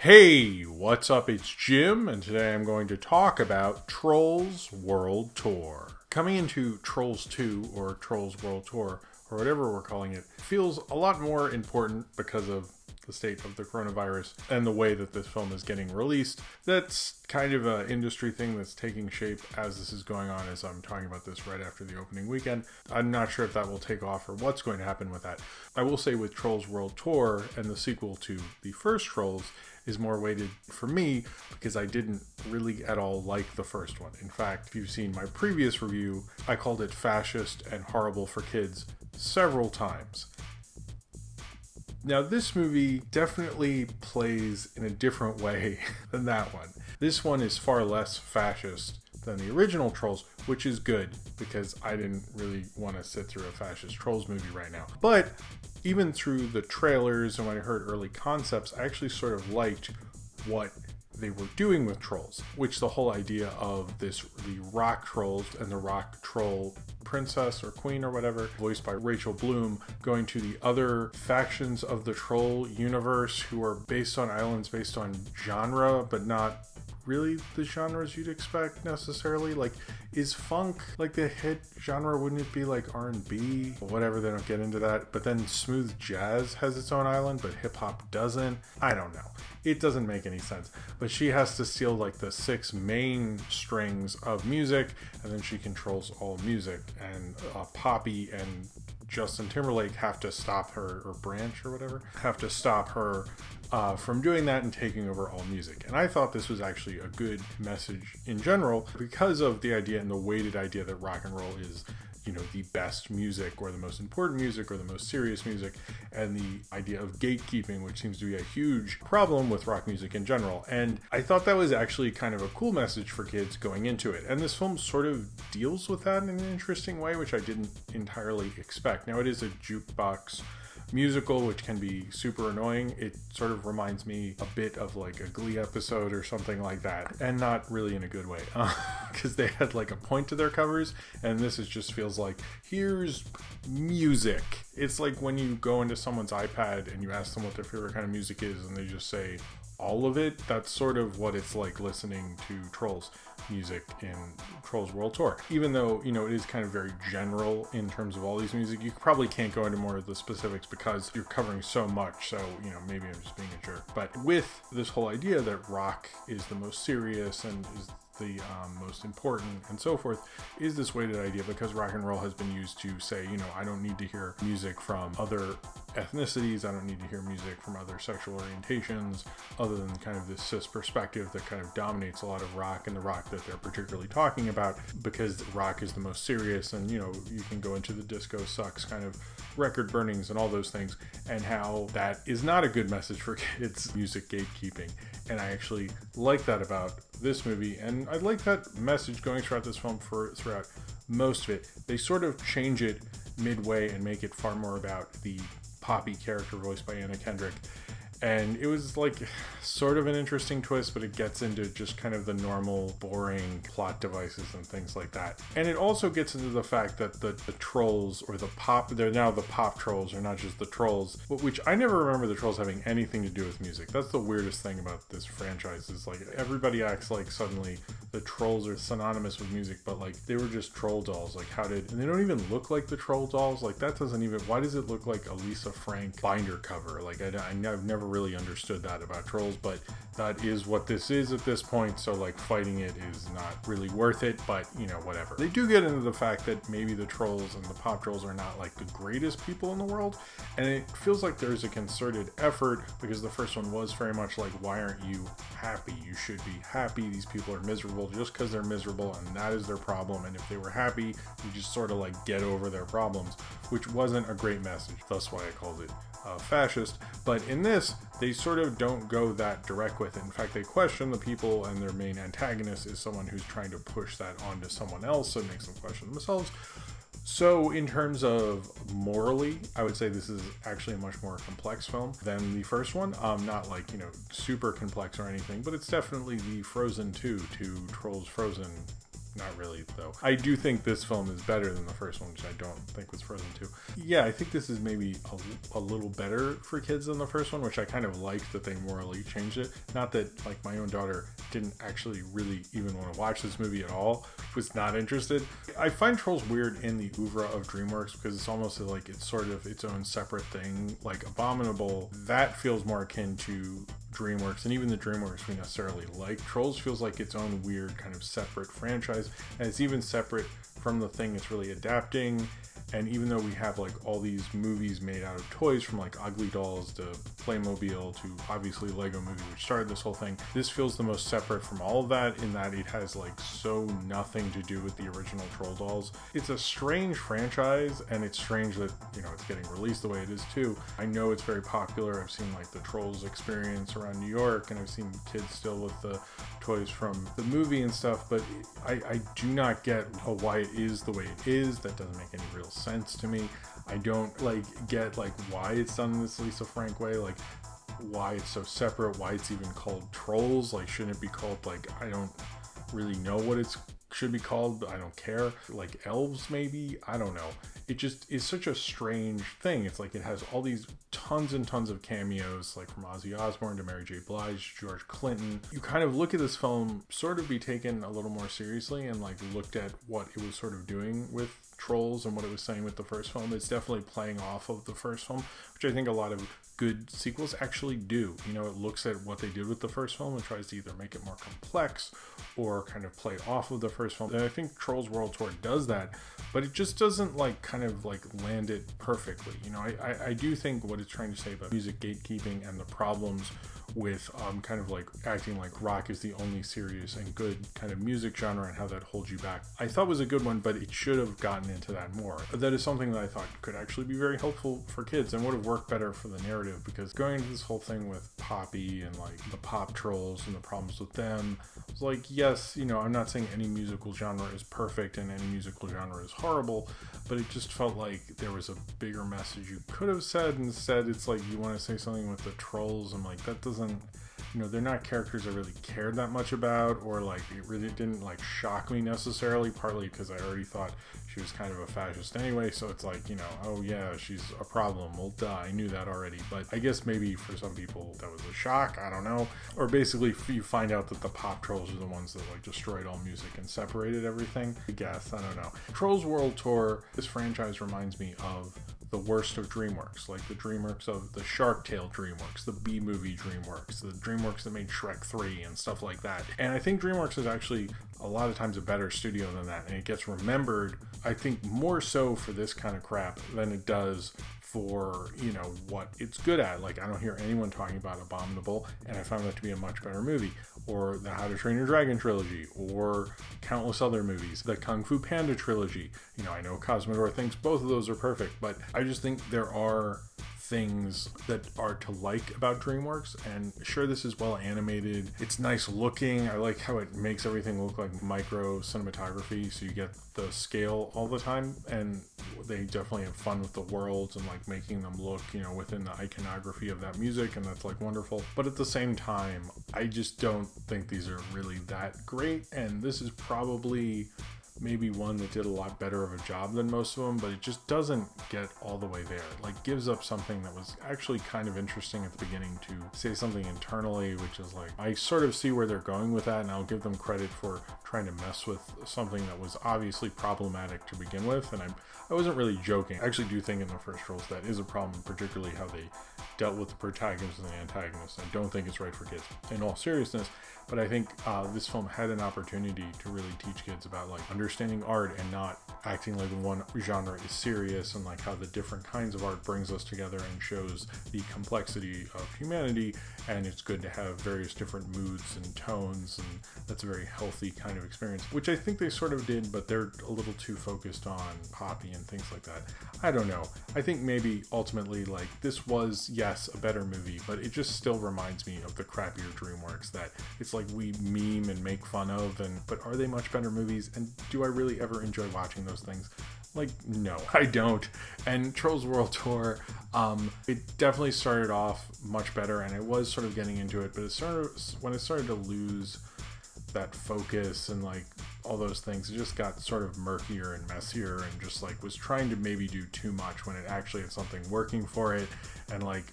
Hey, what's up? It's Jim, and today I'm going to talk about Trolls World Tour. Coming into Trolls 2, or Trolls World Tour, or whatever we're calling it, feels a lot more important because of the state of the coronavirus and the way that this film is getting released. That's kind of an industry thing that's taking shape as this is going on, as I'm talking about this right after the opening weekend. I'm not sure if that will take off or what's going to happen with that. I will say with Trolls World Tour and the sequel to the first Trolls is more weighted for me because I didn't really at all like the first one. In fact, if you've seen my previous review, I called it fascist and horrible for kids several times. Now, this movie definitely plays in a different way than that one. This one is far less fascist than the original Trolls, which is good because I didn't really want to sit through a fascist Trolls movie right now. But even through the trailers and when I heard early concepts, I actually sort of liked what they were doing with Trolls, which the whole idea of the rock trolls and the rock troll princess or queen or whatever, voiced by Rachel Bloom, going to the other factions of the troll universe who are based on islands based on genre, but not really the genres you'd expect necessarily. Like, is funk like the hit genre? Wouldn't it be like R&B or whatever? They don't get into that. But then smooth jazz has its own island, but hip hop doesn't. I don't know. It doesn't make any sense. But she has to steal like the 6 main strings of music, and then she controls all music. And Poppy and Justin Timberlake have to stop her, or Branch or whatever, have to stop her from doing that and taking over all music. And I thought this was actually a good message in general because of the idea and the weighted idea that rock and roll is, you know, the best music or the most important music or the most serious music, and the idea of gatekeeping, which seems to be a huge problem with rock music in general. And I thought that was actually kind of a cool message for kids going into it. And this film sort of deals with that in an interesting way, which I didn't entirely expect. Now, it is a jukebox musical, which can be super annoying. It sort of reminds me a bit of like a Glee episode or something like that, and not really in a good way, because they had like a point to their covers, and this just feels like, here's music. It's like when you go into someone's iPad and you ask them what their favorite kind of music is, and they just say all of it. That's sort of what it's like listening to Trolls music in Trolls World Tour. Even though, you know, it is kind of very general in terms of all these music, you probably can't go into more of the specifics because you're covering so much. So, you know, maybe I'm just being a jerk. But with this whole idea that rock is the most serious and is the most important and so forth, is this weighted idea because rock and roll has been used to say, you know, I don't need to hear music from other ethnicities, I don't need to hear music from other sexual orientations, other than kind of this cis perspective that kind of dominates a lot of rock and the rock that they're particularly talking about, because rock is the most serious. And, you know, you can go into the disco sucks kind of record burnings and all those things, and how that is not a good message for kids music gatekeeping. And I actually like that about this movie, and I like that message going throughout this film throughout most of it. They sort of change it midway and make it far more about the Poppy character voiced by Anna Kendrick. And it was like sort of an interesting twist, but it gets into just kind of the normal boring plot devices and things like that. And it also gets into the fact that the trolls, or they're now the pop trolls, are not just the trolls, which I never remember the trolls having anything to do with music. That's the weirdest thing about this franchise, is like everybody acts like suddenly the trolls are synonymous with music, but like they were just troll dolls. Like and they don't even look like the troll dolls. Like that doesn't even, why does it look like a Lisa Frank binder cover? Like I've never really understood that about Trolls, but that is what this is at this point, so like fighting it is not really worth it. But, you know, whatever. They do get into the fact that maybe the trolls and the pop trolls are not like the greatest people in the world, and it feels like there's a concerted effort, because the first one was very much like, why aren't you happy? You should be happy. These people are miserable just because they're miserable, and that is their problem, and if they were happy, you just sort of like get over their problems, which wasn't a great message. That's why I called it fascist. But in this, they sort of don't go that direct with it. In fact, they question the people, and their main antagonist is someone who's trying to push that onto someone else, so it makes them question themselves. So in terms of morally, I would say this is actually a much more complex film than the first one. Not like, you know, super complex or anything, but it's definitely the Frozen 2 to Trolls Frozen not really though. I do think this film is better than the first one, which I don't think was Frozen 2. Yeah, I think this is maybe a little better for kids than the first one, which I kind of liked that they morally changed it. Not that like my own daughter didn't actually really even want to watch this movie at all, was not interested. I find Trolls weird in the oeuvre of DreamWorks because it's almost like it's sort of its own separate thing. Like Abominable, that feels more akin to DreamWorks, and even the DreamWorks we necessarily like. Trolls feels like its own weird kind of separate franchise, and it's even separate from the thing it's really adapting. And even though we have like all these movies made out of toys, from like Ugly Dolls to Playmobil to obviously Lego Movie, which started this whole thing, this feels the most separate from all of that in that it has like so nothing to do with the original Troll Dolls. It's a strange franchise, and it's strange that, you know, it's getting released the way it is too. I know it's very popular. I've seen like the Trolls experience around New York, and I've seen kids still with the toys from the movie and stuff, but I do not get why it is the way it is. That doesn't make any real sense to me. I don't like get like why it's done in this Lisa Frank way, like why it's so separate, why it's even called Trolls. Like, shouldn't it be called, like, I don't really know what it's should be called, but I don't care, like elves maybe, I don't know. It just is such a strange thing. It's like it has all these tons and tons of cameos, like from Ozzy Osbourne to Mary J. Blige, George Clinton. You kind of look at this film sort of be taken a little more seriously and like looked at what it was sort of doing with Trolls and what it was saying with the first film. It's definitely playing off of the first film, which I think a lot of good sequels actually do. You know, it looks at what they did with the first film and tries to either make it more complex or kind of play off of the first film. And I think Trolls World Tour does that, but it just doesn't like kind of like land it perfectly. You know, I do think what it's trying to say about music gatekeeping and the problems with kind of like acting like rock is the only serious and good kind of music genre and how that holds you back, I thought was a good one, but it should have gotten into that more. That is something that I thought could actually be very helpful for kids and would have worked better for the narrative, because going into this whole thing with Poppy and like the pop trolls and the problems with them, it's like, yes, you know, I'm not saying any musical genre is perfect and any musical genre is horrible, but it just felt like there was a bigger message you could have said. Instead, it's like you want to say something with the trolls. I'm like, that doesn't, you know, they're not characters I really cared that much about, or like it really didn't like shock me necessarily, partly because I already thought she was kind of a fascist anyway, so it's like, you know, oh yeah, she's a problem, well duh, I knew that already. But I guess maybe for some people that was a shock, I don't know. Or basically you find out that the pop trolls are the ones that like destroyed all music and separated everything, I guess, I don't know. Trolls World Tour, this franchise reminds me of the worst of DreamWorks, like the DreamWorks of the Shark Tale DreamWorks, the B-movie DreamWorks, the DreamWorks that made Shrek 3 and stuff like that. And I think DreamWorks is actually a lot of times a better studio than that, and it gets remembered, I think, more so for this kind of crap than it does for, you know, what it's good at. Like, I don't hear anyone talking about Abominable, and I found that to be a much better movie, or the How to Train Your Dragon trilogy, or countless other movies, the Kung Fu Panda trilogy. You know, I know Cosmodor thinks both of those are perfect, but I just think there are things that are to like about DreamWorks. And sure, this is well animated, it's nice looking, I like how it makes everything look like micro cinematography, so you get the scale all the time, and they definitely have fun with the worlds and like making them look, you know, within the iconography of that music, and that's like wonderful. But at the same time, I just don't think these are really that great, and this is probably maybe one that did a lot better of a job than most of them, but it just doesn't get all the way there. It like gives up something that was actually kind of interesting at the beginning to say something internally, which is like, I sort of see where they're going with that, and I'll give them credit for trying to mess with something that was obviously problematic to begin with. And I wasn't really joking. I actually do think in the first Trolls that is a problem, particularly how they dealt with the protagonist and the antagonist. I don't think it's right for kids in all seriousness, but I think this film had an opportunity to really teach kids about like understanding art and not acting like one genre is serious, and like how the different kinds of art brings us together and shows the complexity of humanity. And it's good to have various different moods and tones, and that's a very healthy kind of experience, which I think they sort of did, but they're a little too focused on Poppy and things like that. I don't know. I think maybe ultimately like this was, yes, a better movie, but it just still reminds me of the crappier DreamWorks that it's like we meme and make fun of, and but are they much better movies? And do I really ever enjoy watching those things? Like, no, I don't. And Trolls World Tour, it definitely started off much better, and it was sort of getting into it, but it started when it started to lose that focus and like all those things, it just got sort of murkier and messier, and just like was trying to maybe do too much when it actually had something working for it. And like,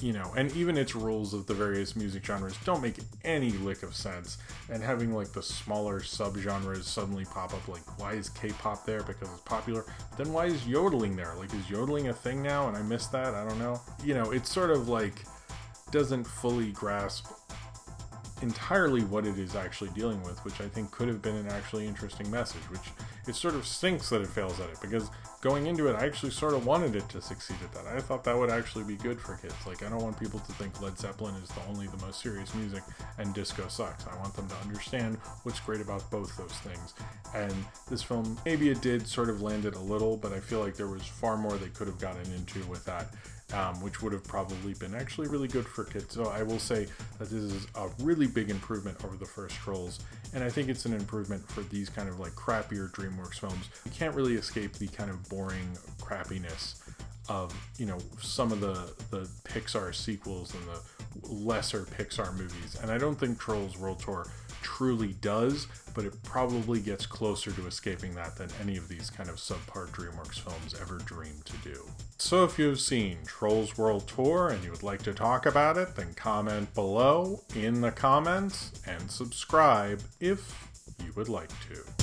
you know, and even its rules of the various music genres don't make any lick of sense. And having like the smaller subgenres suddenly pop up, like why is K-pop there? Because it's popular. But then why is yodeling there? Like, is yodeling a thing now and I missed that? I don't know. You know, it's sort of like doesn't fully grasp entirely what it is actually dealing with, which I think could have been an actually interesting message, which it sort of stinks that it fails at it, because going into it I actually sort of wanted it to succeed at that. I thought that would actually be good for kids. Like, I don't want people to think Led Zeppelin is the most serious music and disco sucks. I want them to understand what's great about both those things. And this film, maybe it did sort of land it a little, but I feel like there was far more they could have gotten into with that, which would have probably been actually really good for kids. So I will say that this is a really big improvement over the first Trolls, and I think it's an improvement for these kind of like crappier DreamWorks films. You can't really escape the kind of boring crappiness of, you know, some of the Pixar sequels and the lesser Pixar movies, and I don't think Trolls World Tour truly does, but it probably gets closer to escaping that than any of these kind of subpar DreamWorks films ever dreamed to do. So if you've seen Trolls World Tour and you would like to talk about it, then comment below in the comments and subscribe if you would like to.